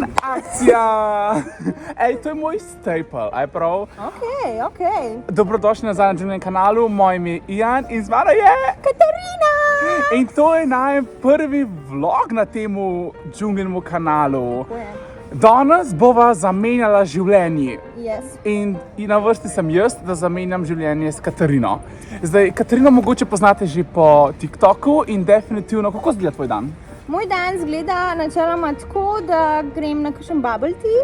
In akcija! Ej, to je moj staple, aj prav? Okay. Dobrodošli nazaj na Džunglinem kanalu, moje ime je Ian in z mano je Katarina! In to je naj prvi vlog na temu Džunglinemu kanalu. Danes bova zamenjala življenje. Yes. In na vrsti sem jaz, da zamenjam življenje s Katarino. Zdaj, Katarino mogoče poznate že po TikToku in definitivno, kako izgleda tvoj dan? Moj dan izgleda načeloma tako, da grem na kakšen bubble tea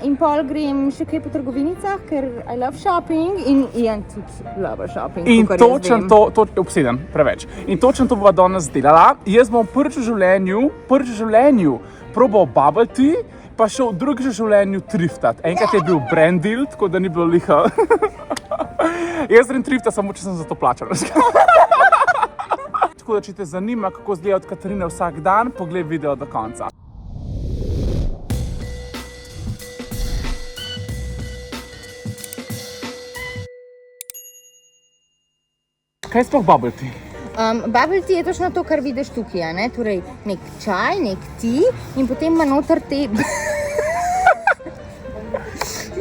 in pol grem še kaj po trgovinicah, ker I love shopping in Ian tudi love shopping. In točno to je obseden, preveč. In točno to bova danes delala. Jaz bom prvič v življenju probal bubble tea, pa šel drugič v življenju triftat. Enkrat je bil brand deal, tako da ni bilo liha. Jaz grem triftat samo, če sem za to plačal. Tako da, če te zanima, kako izgleda od Katarine vsak dan, poglej video do konca. Kaj je sploh bubble tea? Bubble tea je točno to, kar vidiš tukaj, ne? Torej, nek čaj, nek tea in potem ima noter te...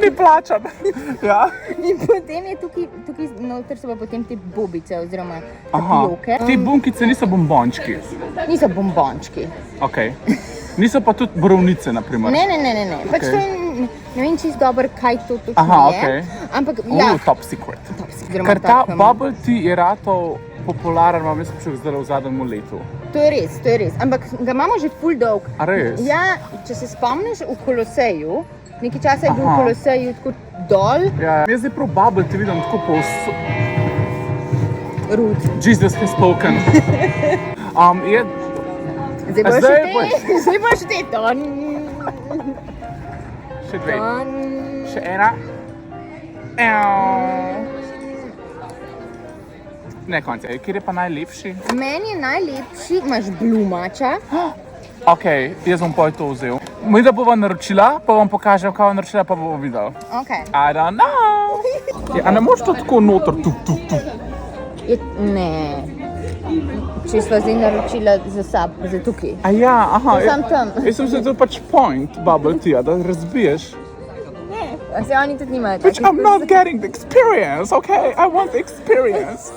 Ni plačan. Ja. In potem je tukaj noter so pa potem te bobice oziroma tapioke. Te bunkice niso bombončki. Niso bombončki. Okay. Niso pa tudi borovnice, na primer. Ne. Pač to je, ne vem čisto dobro, kaj to točno je. Okay. Ampak ja. Top secret. Ker ta bubble tea je ratov popularen, imam jaz počel zdaj v zadnjem letu. To je res. Ampak ga imamo že ful dolg. A res? Ja, če se spomniš v Koloseju, nekaj časa je bil v Koloseju tako dol. Ja, jaz zdaj prav bubble tea vidim tako Rude. Jesus has spoken. Zdaj boš te ton. Še dve. Še ena. Ne, konc. Kjer je pa najlepši? Meni je najlepši, imaš blue matcha. Ok, jaz bom poj to vzel. Mi da bova naročila, pa vam pokažem, kaj bom naročila, pa bomo videli. Ok. I don't know. A ne moš to tako noter, Ne. Če sva zdaj naročila za tukaj. A ja, aha. Sam tam. Jaz sem se to pač point bubble tea, da razbiješ. Ne. Se oni tudi nimajo. Which I'm not getting the experience, okay? I want the experience.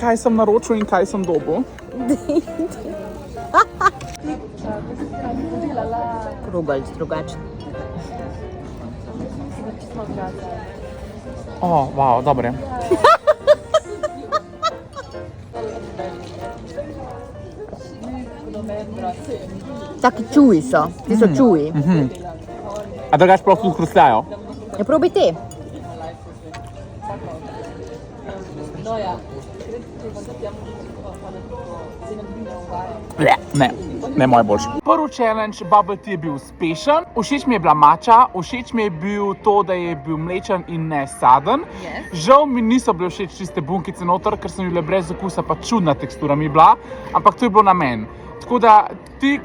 Kaj sem naročil in kaj sem dobil? Probali drugače. Wow, dobre. Taki čuji so, ti so čuji. A drugače prav tudi hrusljajo? Ja, probaj te. Ne moj boljši. Prvi challenge bubble tea je bil uspešen. Všeč mi je bila matcha, všeč mi je bil to, da je bil mlečen in ne saden. Žal mi niso bile všeč čiste bunkice noter, ker so mi bile brez okusa, pa čudna tekstura mi je bila, ampak to je bilo namen. Tako da ti...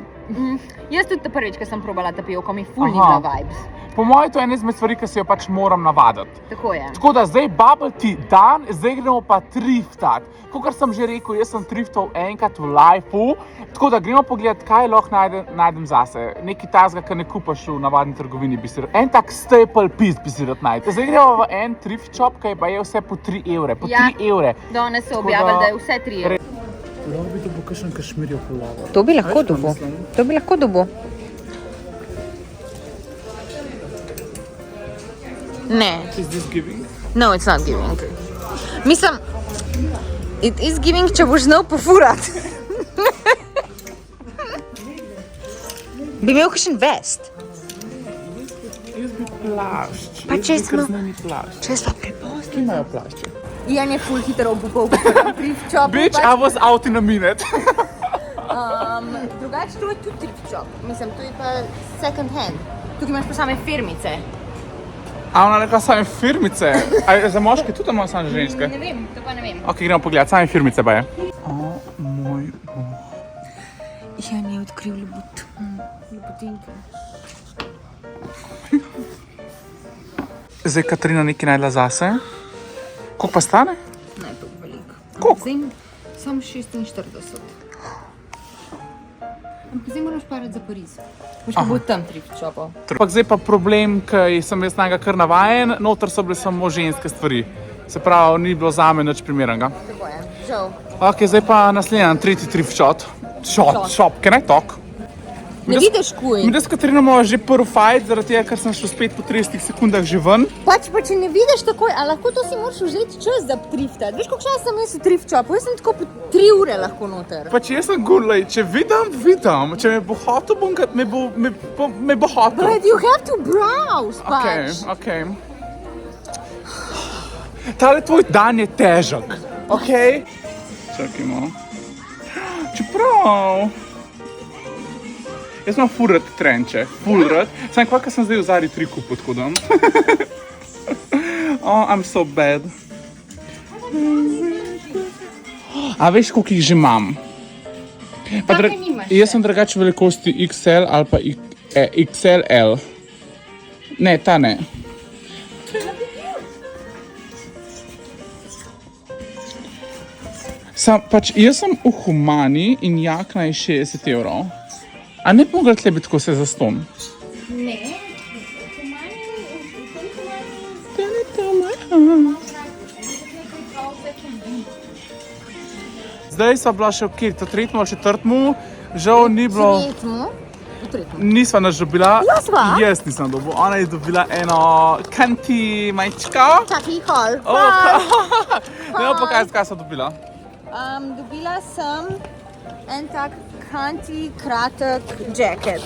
Jaz tudi prvič, ko sem probala tapioko, mi ful ni bila vibes. Po mojem, to je ena izmed stvari, ki se jo pač moram navaditi. Tako je. Tako da zdaj bubble tea dan, zdaj gremo pa triftat. Kakor sem že rekel, jaz sem triftal enkrat v lifeu, tako da gremo pogledati, kaj lahko najdem zase. Nekaj tazga, kar ne kupaš v navadni trgovini, bi si rad. En tak staple piece bi si rad najti. Zdaj gremo v en thrift shop, ki pa je vse po 3 evre. Po 3 evre. Danes so objavili, da je vse 3 evre. Lahko bi dobil kakšen kašmirjev pulover. To bi lahko dobil. Ne. Is this giving? No, it's not giving. Okay. Mislim, it is giving, če boš znal pofurat. Bi imel kakšen vest. Jaz bi plašč. Pa če smo... Če smo prepozni. Ki imajo plašče? Ian je ful hitro obupal v thrift shopu. Bitch, I was out in a minute. Drugače, to je tudi thrift shop. Mislim, to je pa second hand. Tukaj imaš pa same firmice. A ona rekla same firmice? A za moške tudi imamo same ženske? Ne vem, to pa ne vem. Ok, gremo pogledati, same firmice pa je. Moj Bog. Ian je odkril ljubotinke. Zdaj Katarina nekaj najdla zase. Koliko pa stane? Ne, to je veliko. Koliko? Sam 46. Zdaj moraš parati za Pariz. Boš pa bo tam thrift shopov. Ampak zdaj pa problem, ki sem jaz njega kar navajen, noter so bile samo ženske stvari. Se pravi, ni bilo zame nič primernega. Tako je, žal. Ok, zdaj pa naslednji, tretji thrift shop, can I talk? Ne vidiš kuj. Mi s Katarino imamo že prvi fight, zaradi tega, ker sem šel spet po 30 sekundah že ven. Pač pa če ne vidiš takoj, a lahko to si moraš vzeti čas za triftat. Veš, koliko časa sem jaz v thrift shopu? Jaz sem tako po 3 ure lahko noter. Pač jaz sem gurlej, če vidim, če me bo hotel, me bo hotel. But you have to browse, pač. Ok. Tale tvoj dan je težek, ok? Čakaj malo. Čeprav... Jaz imam ful rad trenče, ful rad. Samo kakor sem zdaj v Zari 3 kupil, tako da. Oh, I'm so bad. A veš, koliko jih že imam? Kakšne nimaš še? Jaz sem drugače velikosti XL ali pa XLL. Ne, ta ne. Jaz sem v Humani in jakna je 60 evrov. A ne bi mogla tle biti tako vse zastonj? Ne. Zdaj so bila še v tretjemu ali četrtemu, žal ni bilo... Nisva nas dobila. Jazva? Jaz nisem dobil, ona je dobila eno kanti majčko. Čakaj, hol. Ne bo pokazati, kaj so dobila. Dobila sem en tak kanti kratek jacket.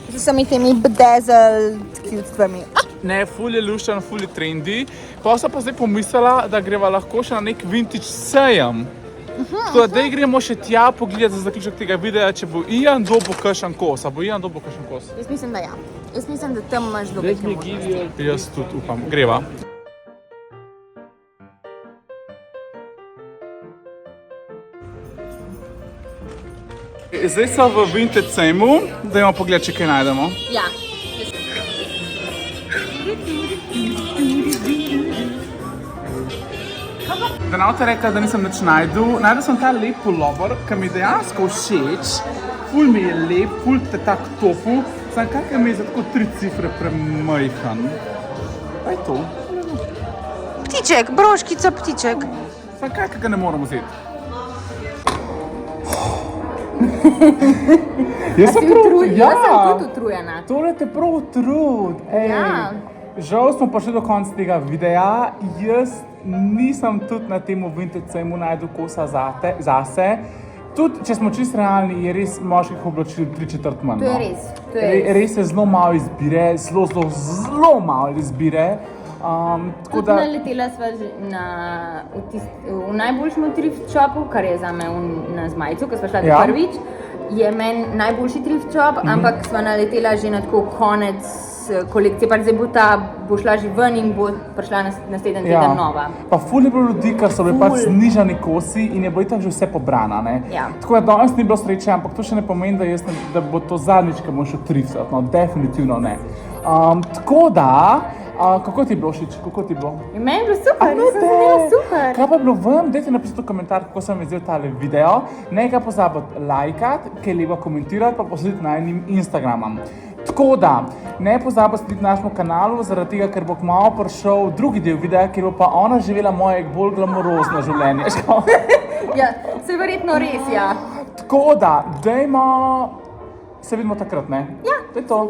Z vsemi temi bedazzled cute stvarmi. Ne, ful je luščen, ful je trendy. Pa sem pa zdaj pomislila, da greva lahko še na nek vintage sejem. Tako da zdaj gremo še tja pogledati za zaključek tega videa, če bo Ian dobil kakšen kos. A bo Ian dobil kakšen kos? Jaz mislim, da ja. Jaz mislim, da tam imaš velike možnosti. Jaz tudi upam. Greva. Zdaj so v vintage sejmu, dajmo pogledati, če kaj najdemo. Ja. Da ne boste rekla, da nisem nič najdel. Najdel sem ta lep pulover, ki mi je dejansko všeč. Ful mi je lep, ful te tak tofu. Sam kakaj mi je za tako 3 cifre premajhan. Kaj je to? Ptiček, broškica ptiček. Sam kakaj ga ne moram vzeti. Jaz sem tudi utrujena. Tole te prav utrud. Ja. Žal smo pa še do konca tega videa. Jaz nisem tudi na temu vintage sejmu najdel kosa zase. Tudi, če smo čisto realni, je res moških oblačil 3/4 manj. To je res. Res je zelo malo izbire, zelo malo izbire. Tudi naletela sva v najboljšem thrift shopu, kar je zame na Zmajcu, ko sva šla prvič. Je meni najboljši thrift shop, ampak sva naletela že na tako konec kolekcije. Pač zdaj bo šla že ven in bo prišla naslednji teden nova. Pa ful je bilo ljudi, ker so bili pač znižani kosi in je bilo itak že vse pobrana, ne? Ja. Tako da danes ni bilo sreče, ampak to še ne pomeni, da bo to zadnjič, ko bom šel thriftat, no definitivno ne. Tako da, kako ti je bilo všeč? Kako ti je bilo? Meni je bilo super, jaz sem se imela super. Kaj pa je bilo vam? Dajte napisati v komentar, kako sem izdelal tale video. Ne ga pozabiti lajkati, kaj lepo komentirati, pa poslediti na enim Instagramom. Tako da, ne pozabiti slediti našemu kanalu, zaradi tega, ker bo kmalu prišel drugi del videa, kjer bo pa ona živela moje bolj glamurozno življenje. Ja, se verjetno res, ja. Tako da, dajmo, se vidimo takrat, ne? Ja, to je to.